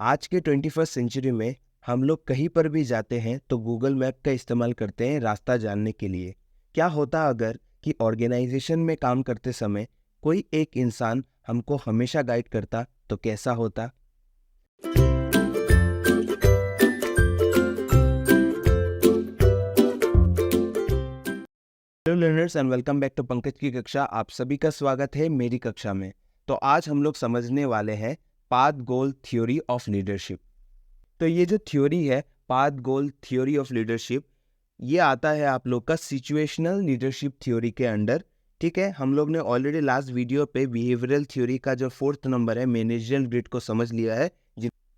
आज के 21st century में हम लोग कहीं पर भी जाते हैं तो गूगल मैप का इस्तेमाल करते हैं रास्ता जानने के लिए। क्या होता अगर कि ऑर्गेनाइजेशन में काम करते समय कोई एक इंसान हमको हमेशा गाइड करता, तो कैसा होता? Hello learners and welcome back to Pankaj की कक्षा। आप सभी का स्वागत है मेरी कक्षा में। तो आज हम लोग समझने वाले हैं path goal theory of leadership. तो ये जो थ्योरी है path goal theory of leadership, ये आता है आप लोग का सिचुएशनल लीडरशिप थ्योरी के अंडर। ठीक है, हम लोग ने ऑलरेडी लास्ट वीडियो पे बिहेवियरल थ्योरी का जो 4th नंबर है मैनेजरियल ग्रिड को समझ लिया है।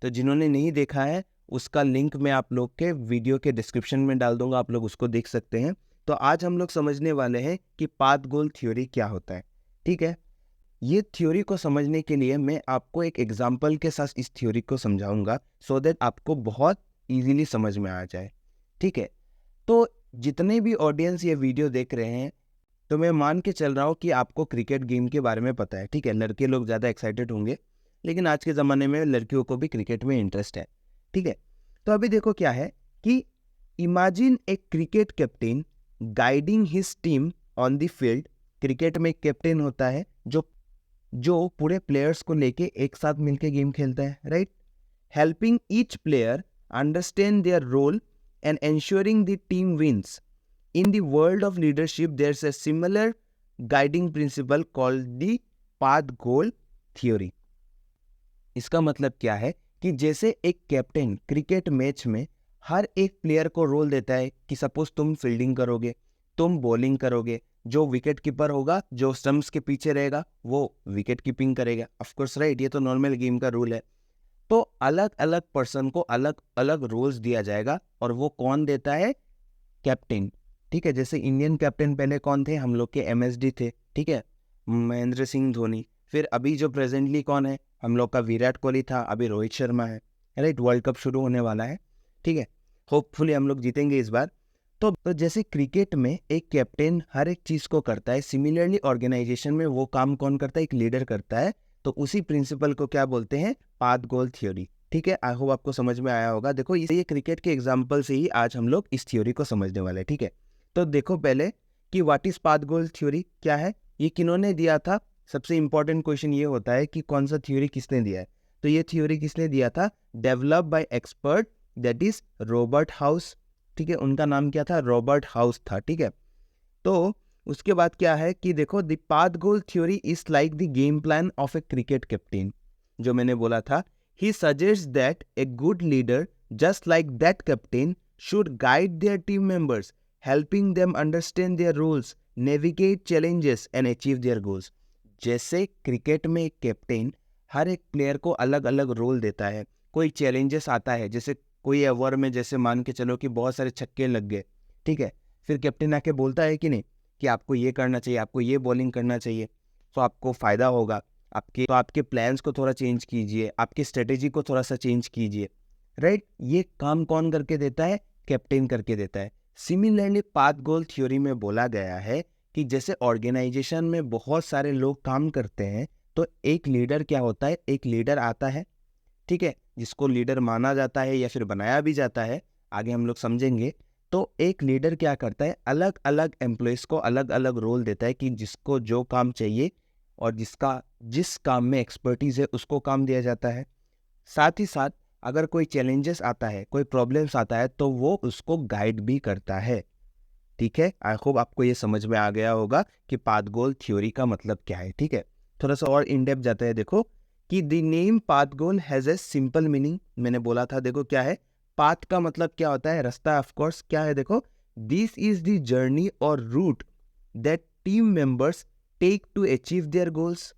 तो जिन्होंने नहीं देखा है उसका लिंक मैं आप लोग के वीडियो के डिस्क्रिप्शन में डाल दूंगा, आप लोग उसको देख सकते हैं। तो आज हम लोग समझने वाले हैं कि पाथ गोल थ्योरी क्या होता है। ठीक है, ये थ्योरी को समझने के लिए मैं आपको एक एग्जांपल के साथ इस थ्योरी को समझाऊंगा सो दैट आपको बहुत इजीली समझ में आ जाए। ठीक है, तो जितने भी ऑडियंस ये वीडियो देख रहे हैं, तो मैं मान के चल रहा हूँ कि आपको क्रिकेट गेम के बारे में पता है। ठीक है, लड़के लोग ज़्यादा एक्साइटेड होंगे, लेकिन आज के ज़माने में लड़कियों को भी क्रिकेट में इंटरेस्ट है। ठीक है, तो अभी देखो क्या है कि imagine A cricket captain guiding his team on the field. Cricket में एक कैप्टन होता है जो पूरे प्लेयर्स को लेके एक साथ मिलके गेम खेलता है, right? Helping each player understand their role and ensuring the team wins. In the world of leadership, there's a similar guiding principle called the path goal theory. इसका मतलब क्या है कि जैसे एक कैप्टन क्रिकेट मैच में हर एक प्लेयर को रोल देता है कि सपोज तुम फील्डिंग करोगे, तुम बॉलिंग करोगे, जो विकेट कीपर होगा, जो स्टंप्स के पीछे रहेगा, वो विकेट कीपिंग करेगा। ऑफ कोर्स राइट, ये तो नॉर्मल गेम का रूल है। तो अलग अलग पर्सन को अलग अलग रोल्स दिया जाएगा और वो कौन देता है? कैप्टन। ठीक है, जैसे इंडियन कैप्टन पहले कौन थे? हम लोग के MSD थे। ठीक है, महेंद्र सिंह धोनी। फिर अभी जो प्रेजेंटली कौन है? हम लोग का विराट कोहली था, अभी रोहित शर्मा है। राइट, वर्ल्ड कप शुरू होने वाला है। ठीक है, होपफुली हम लोग जीतेंगे इस बार। तो जैसे क्रिकेट में एक कैप्टन हर एक चीज को करता है, सिमिलरली ऑर्गेनाइजेशन में वो काम कौन करता है? एक लीडर करता है। तो उसी प्रिंसिपल को क्या बोलते हैं? Path goal theory. ठीक है, आई होप आपको समझ में आया होगा। देखो ये क्रिकेट के एग्जांपल से ही आज हम लोग इस थ्योरी को समझने वाले हैं। ठीक है, तो देखो पहले कि what is path goal theory, क्या है, ये किन्होंने दिया था। सबसे इंपॉर्टेंट क्वेश्चन ये होता है कि कौन सा थ्योरी किसने दिया है। तो ये थ्योरी किसने दिया था? Develop by expert, that is Robert house. ठीक है, उनका नाम क्या था? रॉबर्ट हाउस था। ठीक है, तो उसके बाद क्या है कि देखो the path goal theory is like the game plan of a cricket captain. जो मैंने बोला था, he suggest that a good leader just like that captain should guide their team members, helping them understand their rules, navigate challenges and achieve their goals. जैसे cricket में एक captain हर एक player को अलग अलग रोल देता है। कोई चैलेंजेस आता है, जैसे कोई ओवर में जैसे मान के चलो कि बहुत सारे छक्के लग गए। ठीक है, फिर कैप्टन आके बोलता है कि नहीं कि आपको ये करना चाहिए, आपको ये बॉलिंग करना चाहिए, तो आपको फ़ायदा होगा। आपके प्लान्स को थोड़ा चेंज कीजिए, आपकी स्ट्रेटेजी को थोड़ा सा चेंज कीजिए। राइट, ये काम कौन करके देता है? कैप्टन करके देता है। सिमिलरली पाथ गोल थ्योरी में बोला गया है कि जैसे ऑर्गेनाइजेशन में बहुत सारे लोग काम करते हैं, तो एक लीडर क्या होता है? एक लीडर आता है, ठीक है, जिसको लीडर माना जाता है या फिर बनाया भी जाता है, आगे हम लोग समझेंगे। तो एक लीडर क्या करता है? अलग अलग एम्प्लॉयज़ को अलग अलग रोल देता है कि जिसको जो काम चाहिए और जिस काम में एक्सपर्टीज़ है उसको काम दिया जाता है। साथ ही साथ अगर कोई चैलेंजेस आता है, कोई प्रॉब्लम्स आता है, तो वो उसको गाइड भी करता है। ठीक है, आई होप आपको ये समझ में आ गया होगा कि पाथ गोल थ्योरी का मतलब क्या है। ठीक है, थोड़ा सा और इन डेप्थ जाते हैं। देखो कि the name path goal has a simple meaning. मैंने बोला था, देखो क्या है पाथ का मतलब? क्या होता है? रास्ता। ऑफ कोर्स क्या है? देखो, दिस इज द जर्नी और route that team members take to achieve their goals.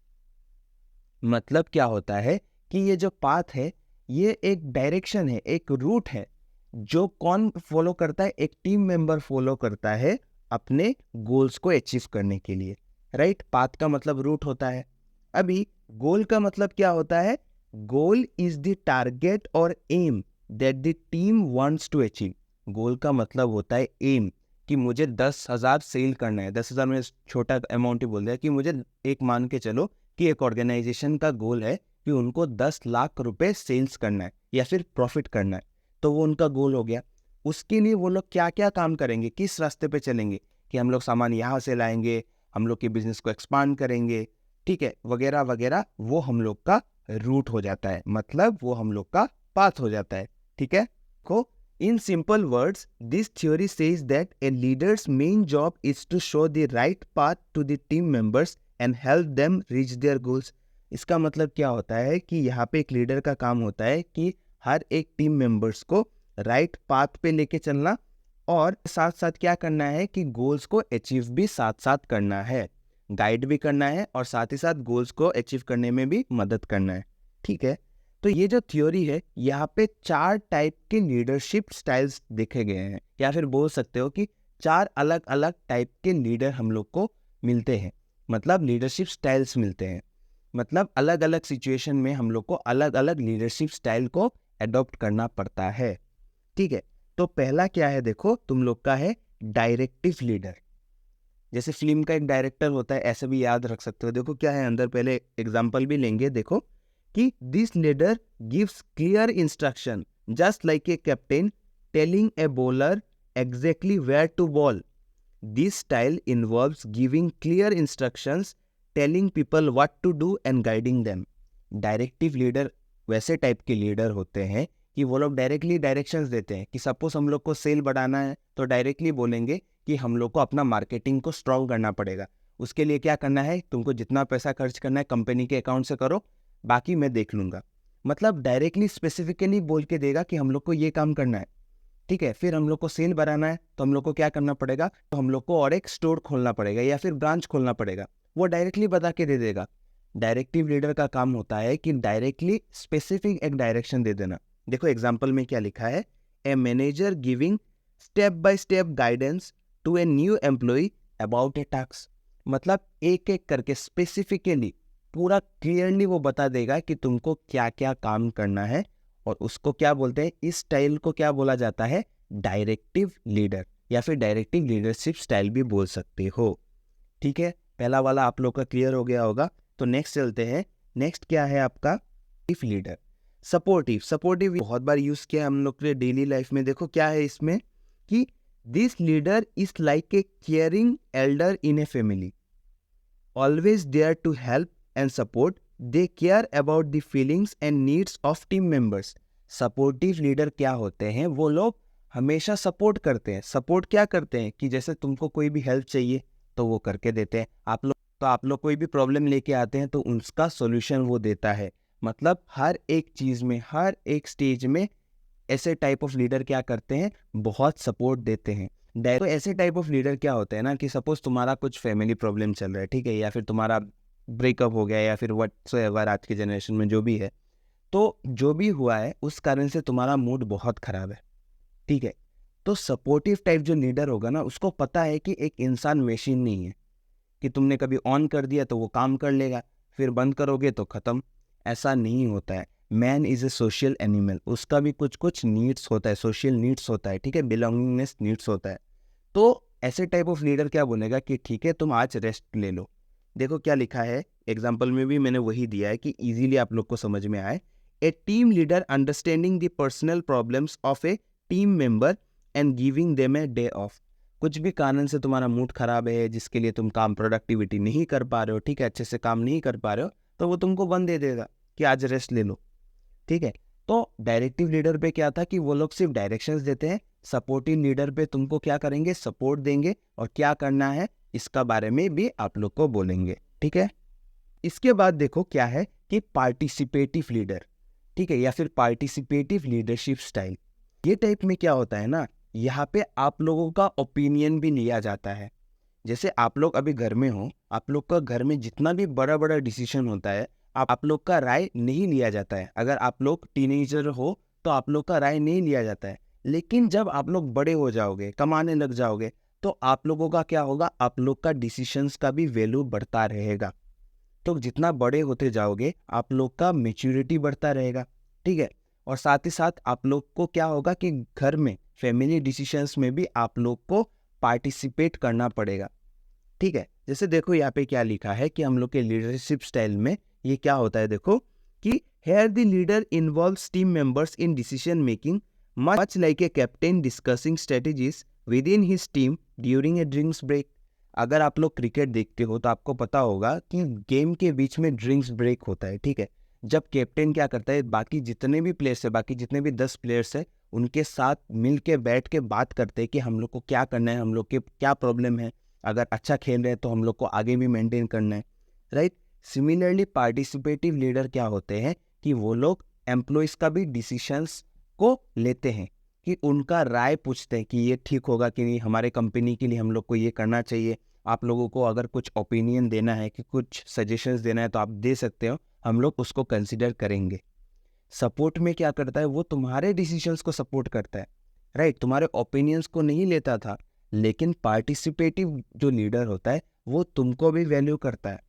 मतलब क्या होता है कि ये जो पाथ है, ये एक डायरेक्शन है, एक रूट है, जो कौन फॉलो करता है? एक टीम मेंबर फॉलो करता है अपने गोल्स को अचीव करने के लिए। राइट, पाथ का मतलब रूट होता है। अभी गोल का मतलब क्या होता है? गोल इज द टारगेट और aim that the team wants to achieve. Goal का मतलब होता है एम, कि मुझे 10,000 सेल करना है। 10,000 में छोटा अमाउंट ही बोल दिया कि मुझे एक मान के चलो कि एक ऑर्गेनाइजेशन का गोल है कि उनको 10 लाख रुपए सेल्स करना है या फिर प्रॉफिट करना है, तो वो उनका गोल हो गया। उसके लिए वो लोग क्या क्या काम करेंगे, किस रास्ते पे चलेंगे कि हम लोग सामान यहाँ से लाएंगे, हम लोग के बिजनेस को एक्सपांड करेंगे, ठीक है, वगैरह वगैरह, वो हम लोग का रूट हो जाता है, मतलब वो हम लोग का पाथ हो जाता है, ठीक है। को in simple words, this theory says that a leader's main job is to show the right path to the team members and help them reach their goals. इसका मतलब क्या होता है कि यहाँ पे एक लीडर का काम होता है कि हर एक टीम मेंबर्स को राइट पाथ पे लेके चलना और साथ साथ क्या करना है कि गोल्स को अचीव भी साथ साथ करना है, गाइड भी करना है और साथ ही साथ गोल्स को अचीव करने में भी मदद करना है, ठीक है। तो ये जो थ्योरी है, यहाँ पे 4 टाइप के लीडरशिप स्टाइल्स देखे गए हैं, या फिर बोल सकते हो कि 4 अलग अलग टाइप के लीडर हम लोग को मिलते हैं, मतलब लीडरशिप स्टाइल्स मिलते हैं, मतलब अलग अलग सिचुएशन में हम लोग को अलग अलग लीडरशिप स्टाइल को अडॉप्ट करना पड़ता है, ठीक है। तो पहला क्या है, देखो तुम लोग का है डायरेक्टिव लीडर। जैसे फिल्म का एक डायरेक्टर होता है, ऐसे भी याद रख सकते हो। देखो क्या है अंदर, पहले एग्जाम्पल भी लेंगे। देखो कि this leader gives clear instruction just like a captain telling a bowler exactly where to ball. This style involves giving clear instructions, telling people what to do and guiding them. Directive leader वैसे type के leader होते हैं कि वो लोग directly directions देते हैं कि सपोज हम लोग को सेल बढ़ाना है तो डायरेक्टली बोलेंगे कि हम लोग को अपना मार्केटिंग को स्ट्रॉन्ग करना पड़ेगा, उसके लिए क्या करना है, तुमको जितना पैसा खर्च करना है कंपनी के अकाउंट से करो, बाकी मैं देख लूँगा। मतलब डायरेक्टली स्पेसिफिकली बोल के देगा कि हम लोग को ये काम करना है, ठीक है। फिर हम लोग को सेल बढ़ाना है तो हम लोग को क्या करना पड़ेगा, तो हम लोग को और एक स्टोर खोलना पड़ेगा या फिर ब्रांच खोलना पड़ेगा, वो डायरेक्टली बता के दे देगा। डायरेक्टिव लीडर का काम होता है कि डायरेक्टली स्पेसिफिक एक डायरेक्शन दे देना। देखो एग्जाम्पल में क्या लिखा है, a manager giving step by step guidance to a new employee about a task. मतलब एक एक करके स्पेसिफिकली पूरा क्लियरली वो बता देगा कि तुमको क्या क्या काम करना है, और उसको क्या बोलते हैं, इस स्टाइल को क्या बोला जाता है, डायरेक्टिव लीडर या फिर डायरेक्टिव लीडरशिप स्टाइल भी बोल सकते हो, ठीक है। पहला वाला आप लोग का क्लियर हो गया होगा। तो नेक्स्ट चलते हैं। नेक्स्ट क्या है आपका लीडर, सपोर्टिव। सपोर्टिव बहुत बार यूज किया हम लोग के डेली लाइफ में। देखो क्या है इसमें कि this leader is like a caring elder in a family, always there to help and support, they care about the feelings and needs of team members. Supportive leader क्या होते हैं, वो लोग हमेशा सपोर्ट करते हैं। सपोर्ट क्या करते हैं कि जैसे तुमको कोई भी हेल्प चाहिए तो वो करके देते हैं। आप लोग कोई भी प्रॉब्लम लेके आते हैं तो उसका सॉल्यूशन वो देता है। मतलब हर एक चीज़ में, हर एक स्टेज में ऐसे टाइप ऑफ लीडर क्या करते हैं, बहुत सपोर्ट देते हैं। तो ऐसे टाइप ऑफ लीडर क्या होते हैं ना कि सपोज तुम्हारा कुछ फैमिली प्रॉब्लम चल रहा है, ठीक है, या फिर तुम्हारा ब्रेकअप हो गया या फिर व्हाटसोएवर आज की जनरेशन में जो भी है, तो जो भी हुआ है उस कारण से तुम्हारा मूड बहुत ख़राब है, ठीक है। तो सपोर्टिव टाइप जो लीडर होगा ना, उसको पता है कि एक इंसान मशीन नहीं है कि तुमने कभी ऑन कर दिया तो वो काम कर लेगा, फिर बंद करोगे तो ख़त्म। ऐसा नहीं होता है। Man is a social animal, उसका भी कुछ कुछ नीड्स होता है, सोशल नीड्स होता है, ठीक है, बिलोंगिंगनेस नीड्स होता है। तो ऐसे टाइप ऑफ लीडर क्या बोलेगा कि ठीक है तुम आज रेस्ट ले लो। देखो क्या लिखा है, एग्जाम्पल में भी मैंने वही दिया है कि इजीली आप लोग को समझ में आए। A team leader understanding the personal problems of a team member and giving them a day off. कुछ भी कारण से तुम्हारा मूड खराब है, जिसके लिए तुम काम प्रोडक्टिविटी नहीं कर पा रहे हो, ठीक है, अच्छे से काम नहीं कर पा रहे हो, तो वो तुमको वन दे देगा कि आज रेस्ट ले लो, ठीक है। तो डायरेक्टिव लीडर पे क्या था कि वो लोग सिर्फ डायरेक्शंस देते हैं। सपोर्टिव लीडर पे तुमको क्या करेंगे, सपोर्ट देंगे और क्या करना है इसका बारे में भी आप लोग को बोलेंगे, ठीक है। इसके बाद देखो क्या है कि पार्टिसिपेटिव लीडर, ठीक है, या फिर पार्टिसिपेटिव लीडरशिप स्टाइल। ये टाइप में क्या होता है ना, यहाँ पे आप लोगों का ओपिनियन भी लिया जाता है। जैसे आप लोग अभी घर में हो, आप लोग का घर में जितना भी बड़ा बड़ा डिसीजन होता है, आप लोग का राय नहीं लिया जाता है। अगर आप लोग टीनेजर हो तो आप लोग का राय नहीं लिया जाता है। लेकिन जब आप लोग बड़े हो जाओगे, कमाने लग जाओगे, तो आप लोगों का क्या होगा, आप लोग का डिसीजंस का भी वैल्यू बढ़ता रहेगा। तो जितना बड़े होते जाओगे आप लोग का मैच्योरिटी बढ़ता रहेगा, ठीक है। और साथ ही साथ आप लोग को क्या होगा कि घर में फैमिली डिसीजंस में भी आप लोग को पार्टिसिपेट करना पड़ेगा, ठीक है। जैसे देखो यहाँ पे क्या लिखा है कि हम लोग के लीडरशिप स्टाइल में ये क्या होता है, देखो कि here the leader involves team members in decision making much like a captain discussing strategies within his team during a drinks break। अगर आप लोग क्रिकेट देखते हो तो आपको पता होगा कि गेम के बीच में ड्रिंक्स ब्रेक होता है, ठीक है। जब कैप्टन क्या करता है, बाकी जितने भी प्लेयर्स है, बाकी जितने भी 10 प्लेयर्स है, उनके साथ मिल के बैठ के बात करते हैं कि हम लोग को क्या करना है, हम लोग के क्या प्रॉब्लम है, अगर अच्छा खेल रहे हैं तो हम लोग को आगे भी मेंटेन करना है, राइट। सिमिलरली पार्टिसिपेटिव लीडर क्या होते हैं कि वो लोग एम्प्लॉयज़ का भी डिसीशंस को लेते हैं, कि उनका राय पूछते हैं कि ये ठीक होगा कि नहीं, हमारे कंपनी के लिए हम लोग को ये करना चाहिए। आप लोगों को अगर कुछ ओपिनियन देना है कि कुछ सजेशंस देना है तो आप दे सकते हो, हम लोग उसको कंसिडर करेंगे। सपोर्ट में क्या करता है, वो तुम्हारे डिसीजंस को सपोर्ट करता है, राइट। तुम्हारे ओपिनियंस को नहीं लेता था, लेकिन पार्टिसिपेटिव जो लीडर होता है वो तुमको भी वैल्यू करता है,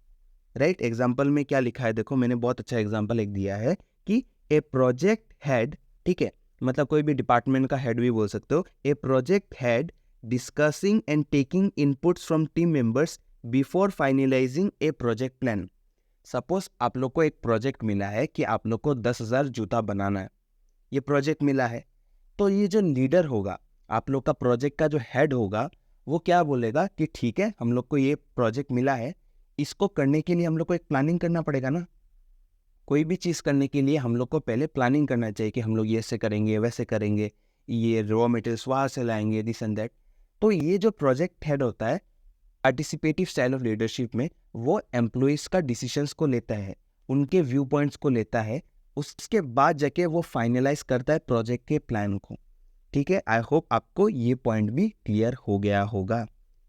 राइट। एग्जाम्पल में क्या लिखा है देखो, मैंने बहुत अच्छा एग्जाम्पल एक दिया है कि ए प्रोजेक्ट हेड, ठीक है, मतलब कोई भी डिपार्टमेंट का हेड भी बोल सकते हो। A project head discussing and taking inputs from team members before finalising a project plan. Suppose आप लोग को एक प्रोजेक्ट मिला है कि आप लोग को 10,000 जूता बनाना है, ये प्रोजेक्ट मिला है। तो ये जो लीडर होगा, आप लोग का प्रोजेक्ट का जो हेड होगा, वो क्या बोलेगा कि ठीक है, हम लोग को ये प्रोजेक्ट मिला है, इसको करने के लिए हम लोग को एक प्लानिंग करना पड़ेगा ना। कोई भी चीज़ करने के लिए हम लोग को पहले प्लानिंग करना चाहिए कि हम लोग ये ऐसे करेंगे, वैसे करेंगे, ये रॉ मटेरियल्स वहाँ से लाएंगे, दिस एंड दैट। तो ये जो प्रोजेक्ट हेड होता है पार्टिसिपेटिव स्टाइल ऑफ लीडरशिप में, वो एम्प्लॉइज़ का डिसीजंस को लेता है, उनके व्यू पॉइंट्स को लेता है, उसके बाद जाके वो फाइनलाइज करता है प्रोजेक्ट के प्लान को, ठीक है। आई होप आपको ये पॉइंट भी क्लियर हो गया होगा,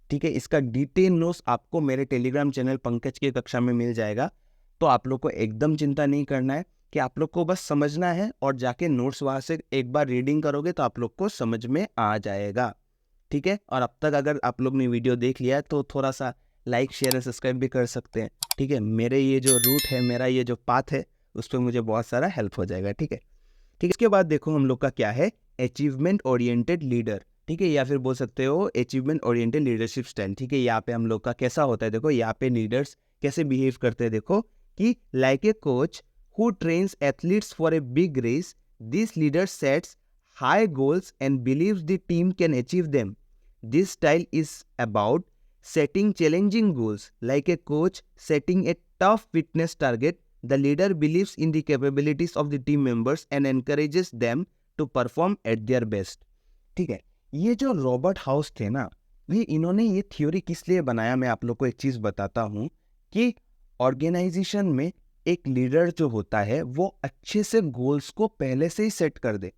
ठीक है। इसका डिटेल नोट्स आपको मेरे टेलीग्राम चैनल पंकज की कक्षा में मिल जाएगा। तो आप लोग को एकदम चिंता नहीं करना है, कि आप लोग को बस समझना है और जाके नोट्स वहाँ से एक बार रीडिंग करोगे तो आप लोग को समझ में आ जाएगा, ठीक है। और अब तक अगर आप लोग ने वीडियो देख लिया है तो थोड़ा सा लाइक शेयर एंड सब्सक्राइब भी कर सकते हैं, ठीक है। मेरे ये जो रूट है, मेरा ये जो पाथ है, उस पर मुझे बहुत सारा हेल्प हो जाएगा, ठीक है। ठीक है, इसके बाद देखो हम लोग का क्या है, अचीवमेंट ओरिएंटेड लीडर, ठीक है, या फिर बोल सकते हो अचीवमेंट ओरिएंटेड लीडरशिप स्टाइल, ठीक है। यहाँ पे हम लोग का कैसा होता है, देखो यहाँ पे लीडर्स कैसे बिहेव करते हैं, देखो कि like a coach who trains athletes for a big race, this leader sets high goals and believes the team can achieve them. This style is about setting challenging goals like a coach setting a tough fitness target. The leader believes in the capabilities of the team members and encourages them to perform at their best, ठीक है। ये जो Robert house थे ना, इन्होंने ये theory किस लिए बनाया, मैं आप लोग को एक चीज बताता हूँ कि ऑर्गेनाइजेशन में एक लीडर जो होता है वो अच्छे से गोल्स को पहले से ही सेट कर दे,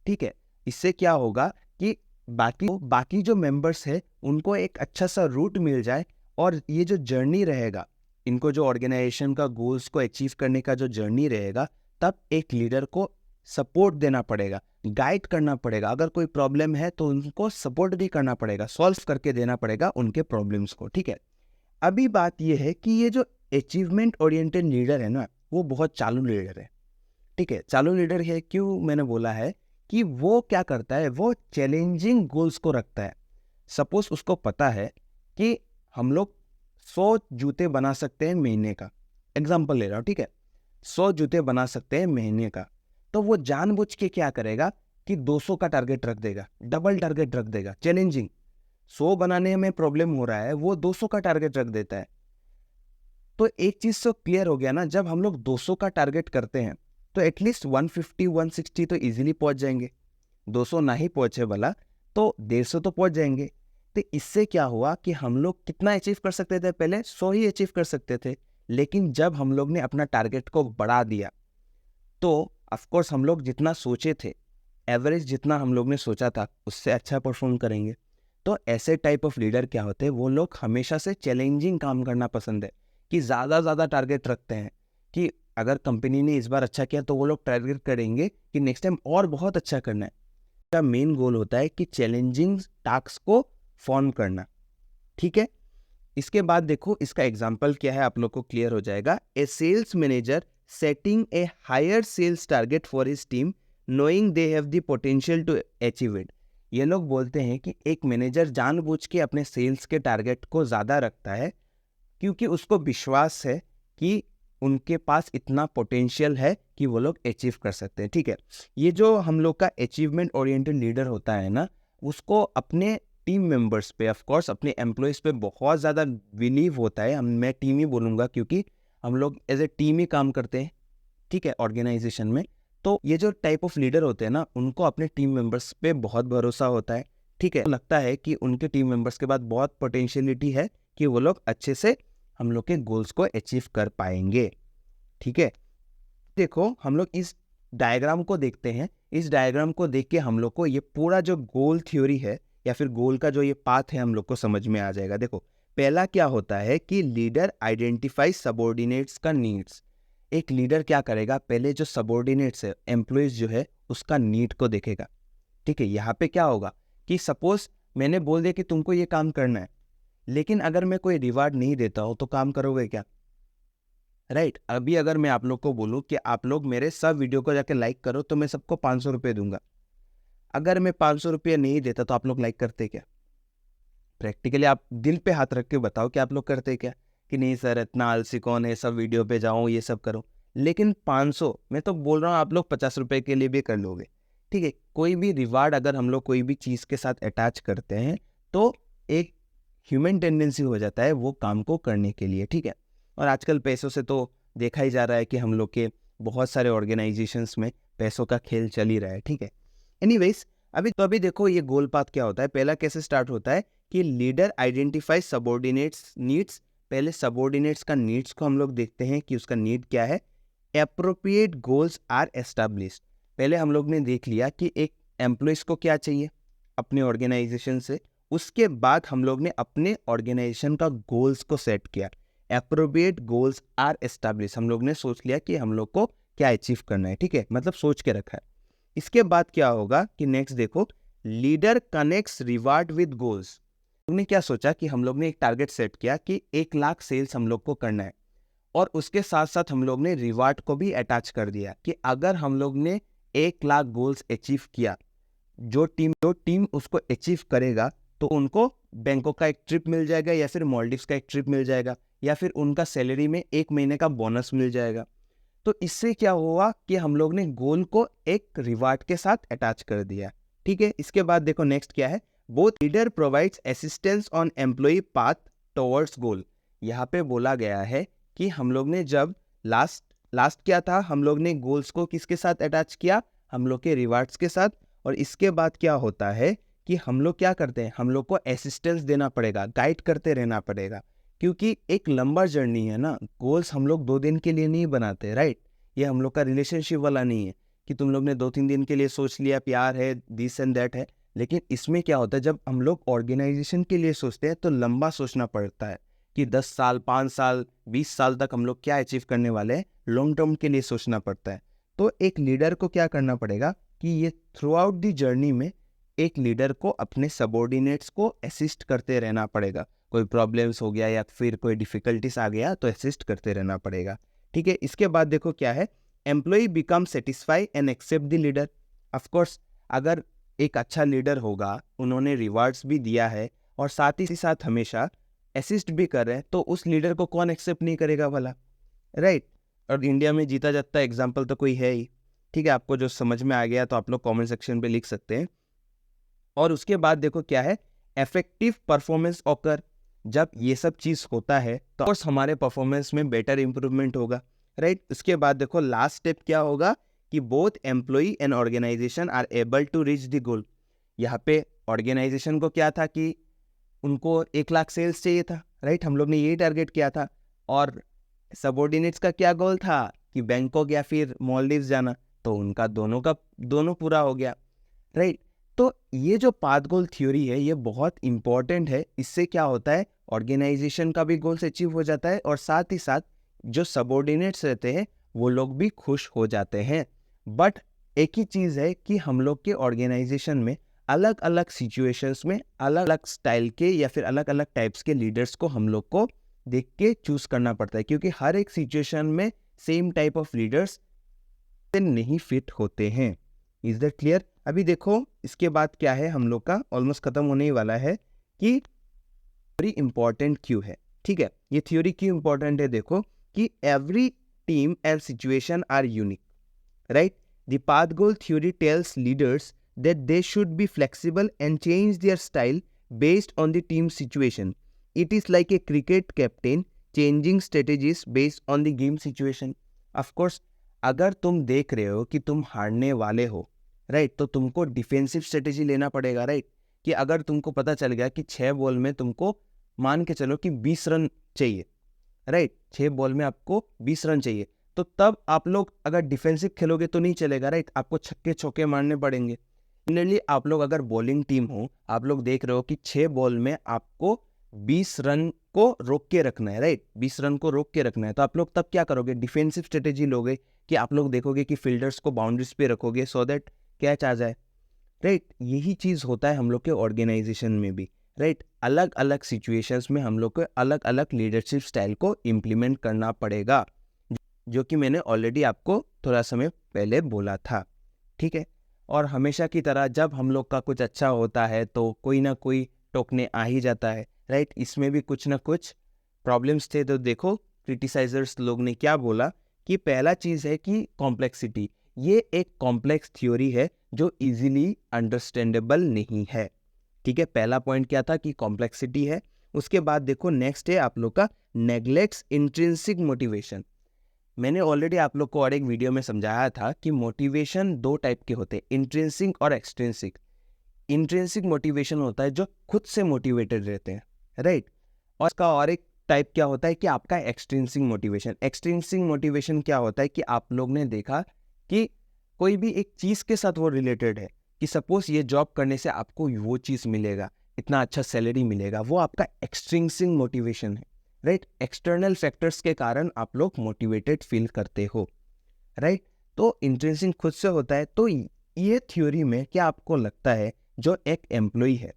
ठीक है। इससे क्या होगा कि बाकी जो मेंबर्स है उनको एक अच्छा सा रूट मिल जाए, और ये जो जर्नी रहेगा, इनको जो ऑर्गेनाइजेशन का गोल्स को अचीव करने का जो जर्नी रहेगा, तब एक लीडर को सपोर्ट देना पड़ेगा, गाइड करना पड़ेगा। अगर कोई प्रॉब्लम है तो उनको सपोर्ट भी करना पड़ेगा, सॉल्व करके देना पड़ेगा उनके प्रॉब्लम्स को, ठीक है। अभी बात ये है कि ये जो अचीवमेंट ओरिएंटेड लीडर है ना, वो बहुत चालू लीडर है, ठीक है। चालू लीडर है क्यों मैंने बोला है कि वो क्या करता है, वो चैलेंजिंग गोल्स को रखता है। सपोज उसको पता है कि हम लोग 100 जूते बना सकते हैं महीने का, एग्जाम्पल ले रहा हूँ, ठीक है। 100 जूते बना सकते हैं महीने का, तो वो जानबूझ के क्या करेगा कि 200 का टारगेट रख देगा, डबल टारगेट रख देगा, चैलेंजिंग। 100 बनाने में प्रॉब्लम हो रहा है, वो 200 का टारगेट रख देता है। तो एक चीज तो क्लियर हो गया ना, जब हम लोग 200 का टारगेट करते हैं तो एटलीस्ट 150-160 तो इजीली पहुंच जाएंगे। 200 ना ही पहुंचे वाला तो 150 तो पहुंच जाएंगे। तो इससे क्या हुआ कि हम लोग कितना अचीव कर सकते थे, पहले 100 ही अचीव कर सकते थे, लेकिन जब हम लोग ने अपना टारगेट को बढ़ा दिया तो ऑफकोर्स हम लोग जितना सोचे थे, एवरेज जितना हम लोग ने सोचा था, उससे अच्छा परफॉर्म करेंगे। तो ऐसे टाइप ऑफ लीडर क्या होते हैं, वो लोग हमेशा से चैलेंजिंग काम करना पसंद है, कि ज़्यादा टारगेट रखते हैं, कि अगर कंपनी ने इस बार अच्छा किया तो वो लोग टारगेट करेंगे कि नेक्स्ट टाइम और बहुत अच्छा करना है। का मेन गोल होता है कि चैलेंजिंग टास्क को फॉर्म करना, ठीक है। इसके बाद देखो इसका एग्जांपल क्या है, आप लोग को क्लियर हो जाएगा। A sales manager setting a higher sales target for his team knowing they have the potential to achieve it. ये लोग बोलते हैं कि एक मैनेजर जानबूझ के अपने सेल्स के टारगेट को ज़्यादा रखता है, क्योंकि उसको विश्वास है कि उनके पास इतना पोटेंशियल है कि वो लोग अचीव कर सकते हैं। ठीक है, ये जो हम लोग का अचीवमेंट ओरिएंटेड लीडर होता है ना, उसको अपने टीम मेंबर्स पे, ऑफ कोर्स अपने एम्प्लॉयज़ पे बहुत ज़्यादा बिलीव होता है। मैं टीम ही बोलूँगा क्योंकि हम लोग एज ए टीम ही काम करते हैं, ठीक है, ऑर्गेनाइजेशन में। तो ये जो टाइप ऑफ लीडर होते हैं ना, उनको अपने टीम मेंबर्स पे बहुत भरोसा होता है। ठीक है, लगता है कि उनके टीम मेंबर्स के बाद बहुत पोटेंशियलिटी है कि वो लोग अच्छे से हम लोग के गोल्स को अचीव कर पाएंगे। ठीक है, देखो हम लोग इस डायग्राम को देखते हैं। इस डायग्राम को देख के हम लोग को ये पूरा जो गोल थ्योरी है या फिर गोल का जो ये पाथ है हम लोग को समझ में आ जाएगा। देखो पहला क्या होता है कि लीडर आइडेंटिफाई सबऑर्डिनेट्स का नीड्स। एक लीडर क्या करेगा, पहले जो सबऑर्डिनेट्स है, एम्प्लॉयज जो है, उसका नीड को देखेगा। ठीक है, यहाँ पे क्या होगा कि सपोज मैंने बोल दिया कि तुमको ये काम करना है, लेकिन अगर मैं कोई रिवार्ड नहीं देता हूँ तो काम करोगे क्या? राइट। अभी अगर मैं आप लोग को बोलूँ कि आप लोग मेरे सब वीडियो को जाके लाइक करो तो मैं सबको 500 रुपये दूंगा, अगर मैं 500 रुपये नहीं देता तो आप लोग लाइक करते क्या? प्रैक्टिकली आप दिल पे हाथ रख के बताओ कि आप लोग करते क्या? कि नहीं सर इतना आलसी कौन है, सब वीडियो पे जाऊँ ये सब करूँ। लेकिन 500, मैं तो बोल रहा हूँ आप लोग 50 रुपये के लिए भी कर लोगे। ठीक है, कोई भी रिवार्ड अगर हम लोग कोई भी चीज़ के साथ अटैच करते हैं तो एक ह्यूमन टेंडेंसी हो जाता है वो काम को करने के लिए। ठीक है, और आजकल पैसों से तो देखा ही जा रहा है कि हम लोग के बहुत सारे ऑर्गेनाइजेशंस में पैसों का खेल चल ही रहा है। ठीक है, एनीवेज अभी देखो ये गोल पाथ क्या होता है। पहला कैसे स्टार्ट होता है कि लीडर आइडेंटिफाई सबऑर्डिनेट्स नीड्स। पहले सबऑर्डिनेट्स का नीड्स को हम लोग देखते हैं कि उसका नीड क्या है। Appropriate goals are established. पहले हम लोग ने देख लिया कि एक एम्प्लॉयज को क्या चाहिए अपने ऑर्गेनाइजेशन से। उसके बाद हम लोग ने अपने ऑर्गेनाइजेशन का गोल्स को सेट किया। एप्रोप्रिएट गोल्स आर एस्टैब्लिश, हम लोग ने सोच लिया कि हम लोग को क्या अचीव करना है। ठीक है, मतलब सोच के रखा है। इसके बाद क्या होगा कि नेक्स्ट देखो, leader connects reward with goals. तुमने क्या सोचा कि हम लोग ने एक टारगेट सेट किया कि 1 लाख सेल्स हम लोग को करना है, और उसके साथ साथ हम लोग ने रिवार्ड को भी अटैच कर दिया कि अगर हम लोग ने 1 लाख गोल्स अचीव किया, जो टीम उसको अचीव करेगा तो उनको बैंकॉक का एक ट्रिप मिल जाएगा, या फिर मालदीव्स का एक ट्रिप मिल जाएगा, या फिर उनका सैलरी में 1 महीने का बोनस मिल जाएगा। तो इससे क्या हुआ कि हम लोग ने गोल को एक रिवार्ड के साथ अटैच कर दिया। ठीक है, इसके बाद देखो नेक्स्ट क्या है, both leader provides assistance on employee path towards goal. यहाँ पे बोला गया है कि हम लोग ने जब लास्ट क्या था, हम लोग ने गोल्स को किसके साथ अटैच किया, हम लोग के रिवार्ड्स के साथ। और इसके बाद क्या होता है कि हम लोग क्या करते हैं, हम लोग को असिस्टेंस देना पड़ेगा, गाइड करते रहना पड़ेगा, क्योंकि एक लंबा जर्नी है ना। गोल्स हम लोग 2 दिन के लिए नहीं बनाते, राइट। ये हम लोग का रिलेशनशिप वाला नहीं है कि तुम लोग ने 2-3 दिन के लिए सोच लिया, प्यार है, दिस एंड दैट है। लेकिन इसमें क्या होता है, जब हम लोग ऑर्गेनाइजेशन के लिए सोचते हैं तो लंबा सोचना पड़ता है कि 10 साल, 5 साल, 20 साल तक हम लोग क्या अचीव करने वाले हैं, लॉन्ग टर्म के लिए सोचना पड़ता है। तो एक लीडर को क्या करना पड़ेगा कि ये थ्रू आउट दी जर्नी में एक लीडर को अपने सबऑर्डिनेट्स को असिस्ट करते रहना पड़ेगा। कोई प्रॉब्लम्स हो गया या फिर कोई डिफिकल्टीज आ गया तो असिस्ट करते रहना पड़ेगा। ठीक है, इसके बाद देखो क्या है, employ become satisfy and accept the leader. Of course अगर एक अच्छा लीडर होगा, उन्होंने रिवार्ड्स भी दिया है और साथ ही साथ हमेशा असिस्ट भी कर रहे हैं, तो उस लीडर को कौन एक्सेप्ट नहीं करेगा भला, राइट। और इंडिया में जीता जाता एग्जाम्पल तो कोई है ही। ठीक है, आपको जो समझ में आ गया तो आप लोग कॉमेंट सेक्शन पे लिख सकते हैं। और उसके बाद देखो क्या है, इफेक्टिव परफॉर्मेंस ऑकर। जब ये सब चीज होता है तो ऑफकोर्स हमारे परफॉर्मेंस में बेटर इंप्रूवमेंट होगा, राइट। उसके बाद देखो लास्ट स्टेप क्या होगा कि both employee and organisation are able to reach the goal. यहाँ पे ऑर्गेनाइजेशन को क्या था कि उनको 1 लाख सेल्स चाहिए था, राइट, हम लोग ने यही टारगेट किया था। और सबऑर्डिनेट्स का क्या गोल था कि बैंकॉक या फिर मालदीव्स जाना, तो उनका दोनों पूरा हो गया, राइट। तो ये जो पाथ गोल थ्योरी है ये बहुत इंपॉर्टेंट है। इससे क्या होता है, ऑर्गेनाइजेशन का भी गोल्स अचीव हो जाता है और साथ ही साथ जो सबऑर्डिनेट्स रहते हैं वो लोग भी खुश हो जाते हैं। बट एक ही चीज़ है कि हम लोग के ऑर्गेनाइजेशन में अलग अलग सिचुएशंस में अलग अलग स्टाइल के या फिर अलग अलग टाइप्स के लीडर्स को हम लोग को देख के चूज करना पड़ता है, क्योंकि हर एक सिचुएशन में सेम टाइप ऑफ लीडर्स नहीं फिट होते हैं। Is that clear? अभी देखो इसके बाद क्या है, हम लोग का ऑलमोस्ट खत्म होने ही वाला है कि थ्योरी इंपॉर्टेंट क्यों है। ठीक है, ये थ्योरी क्यों इंपॉर्टेंट है, देखो कि every team and situation are unique, right? The path goal theory tells leaders that they should be flexible and change their style based on the team situation. It is like a cricket captain changing strategies based on the game situation. Of course, अगर तुम देख रहे हो कि तुम हारने वाले हो, राइट, तो तुमको डिफेंसिव स्ट्रेटेजी लेना पड़ेगा, राइट, कि अगर तुमको पता चल गया कि 6 बॉल में तुमको मान के चलो कि 20 रन चाहिए, राइट, 6 बॉल में आपको 20 रन चाहिए, तो तब आप लोग अगर डिफेंसिव खेलोगे तो नहीं चलेगा, राइट, आपको छक्के चौके मारने पड़ेंगे। सिमिलरली आप लोग अगर बॉलिंग टीम हो, आप लोग देख रहे हो कि 6 बॉल में आपको 20 रन को रोक के रखना है, राइट, 20 रन को रोक के रखना है, तो आप लोग तब क्या करोगे? डिफेंसिव स्ट्रेटेजी लोगे कि आप लोग देखोगे कि फील्डर्स को बाउंड्रीज पे रखोगे सो दैट कैच आ जाए, राइट। यही चीज़ होता है हम लोग के ऑर्गेनाइजेशन में भी, राइट। अलग अलग सिचुएशंस में हम लोग को अलग अलग लीडरशिप स्टाइल को इम्प्लीमेंट करना पड़ेगा, जो कि मैंने ऑलरेडी आपको थोड़ा समय पहले बोला था, ठीक है। और हमेशा की तरह जब हम लोग का कुछ अच्छा होता है तो कोई ना कोई टोकने आ ही जाता है, राइट। इसमें भी कुछ ना कुछ प्रॉब्लम्स थे, तो देखो क्रिटिसाइजर्स लोग ने क्या बोला कि पहला चीज़ है कि कॉम्प्लेक्सिटी, ये एक कॉम्प्लेक्स थ्योरी है जो इजीली अंडरस्टैंडेबल नहीं है, ठीक है। पहला पॉइंट क्या था कि कॉम्प्लेक्सिटी है। उसके बाद देखो नेक्स्ट है आप लोग का नेग्लेक्ट्स इंट्रिंसिक मोटिवेशन। मैंने ऑलरेडी आप लोग को और एक वीडियो में समझाया था कि मोटिवेशन 2 टाइप के होते हैं, इंट्रिंसिक और एक्सट्रिंसिक। इंट्रिंसिक मोटिवेशन होता है जो खुद से मोटिवेटेड रहते हैं, राइट। और इसका और एक टाइप क्या होता है कि आपका एक्सट्रिंसिक मोटिवेशन। एक्सट्रिंसिक मोटिवेशन क्या होता है कि आप लोग ने देखा कि कोई भी एक चीज़ के साथ वो रिलेटेड है, कि सपोज ये जॉब करने से आपको वो चीज़ मिलेगा, इतना अच्छा सैलरी मिलेगा, वो आपका एक्सट्रिंसिक मोटिवेशन है, राइट। एक्सटर्नल फैक्टर्स के कारण आप लोग मोटिवेटेड फील करते हो, राइट। तो इंट्रिंसिक खुद से होता है। तो ये थ्योरी में क्या आपको लगता है, जो एक एम्प्लॉय है,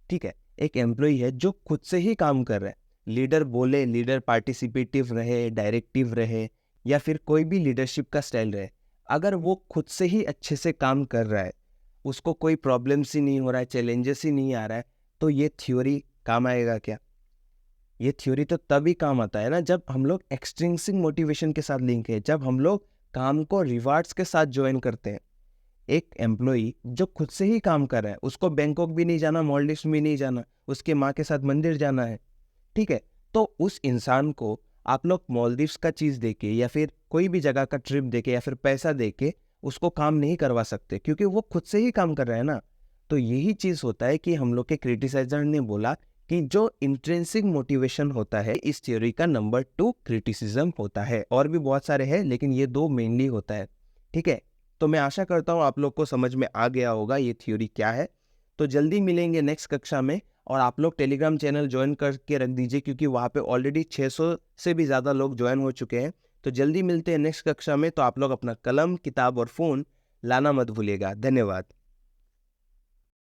ठीक है, एक एम्प्लॉय है जो खुद से ही काम कर रहा है, लीडर बोले, लीडर पार्टिसिपेटिव रहे, डायरेक्टिव रहे, या फिर कोई भी लीडरशिप का स्टाइल रहे, अगर वो खुद से ही अच्छे से काम कर रहा है, उसको कोई प्रॉब्लम्स ही नहीं हो रहा है, चैलेंजेस ही नहीं आ रहा है, तो ये थ्योरी काम आएगा क्या? ये थ्योरी तो तभी काम आता है ना जब हम लोग एक्सट्रिंसिक मोटिवेशन के साथ लिंक है, जब हम लोग काम को रिवार्ड्स के साथ ज्वाइन करते हैं। एक एम्प्लॉई जो खुद से ही काम कर रहा है, उसको बैंकॉक भी नहीं जाना, मालदीव्स भी नहीं जाना, उसके माँ के साथ मंदिर जाना है, ठीक है, तो उस इंसान को आप लोग मालदीव्स का चीज़ देके या फिर कोई भी जगह का ट्रिप देके या फिर पैसा देके उसको काम नहीं करवा सकते, क्योंकि वो खुद से ही काम कर रहा है ना। तो यही चीज़ होता है कि हम लोग के क्रिटिसाइजर ने बोला कि जो इंट्रिंसिक मोटिवेशन होता है, इस थ्योरी का नंबर 2 क्रिटिसिज्म होता है। और भी बहुत सारे हैं लेकिन ये 2 मेनली होता है, ठीक है। तो मैं आशा करता हूँ आप लोग को समझ में आ गया होगा ये थ्योरी क्या है। तो जल्दी मिलेंगे नेक्स्ट कक्षा में, और आप लोग टेलीग्राम चैनल ज्वाइन करके रख दीजिए, क्योंकि वहाँ पे ऑलरेडी 600 से भी ज़्यादा लोग ज्वाइन हो चुके हैं। तो जल्दी मिलते हैं नेक्स्ट कक्षा में। तो आप लोग अपना कलम, किताब और फ़ोन लाना मत भूलिएगा। धन्यवाद।